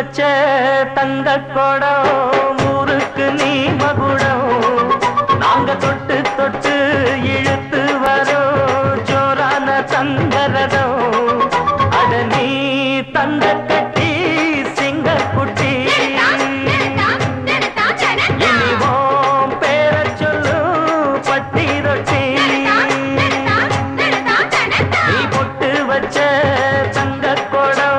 வச்ச தங்க கொடம் ஊருக்கு நீ மகுடம் நாங்க தொட்டு தொட்டு இழுத்து வரோம் ஜோரான தங்கரதம் அட நீ தந்த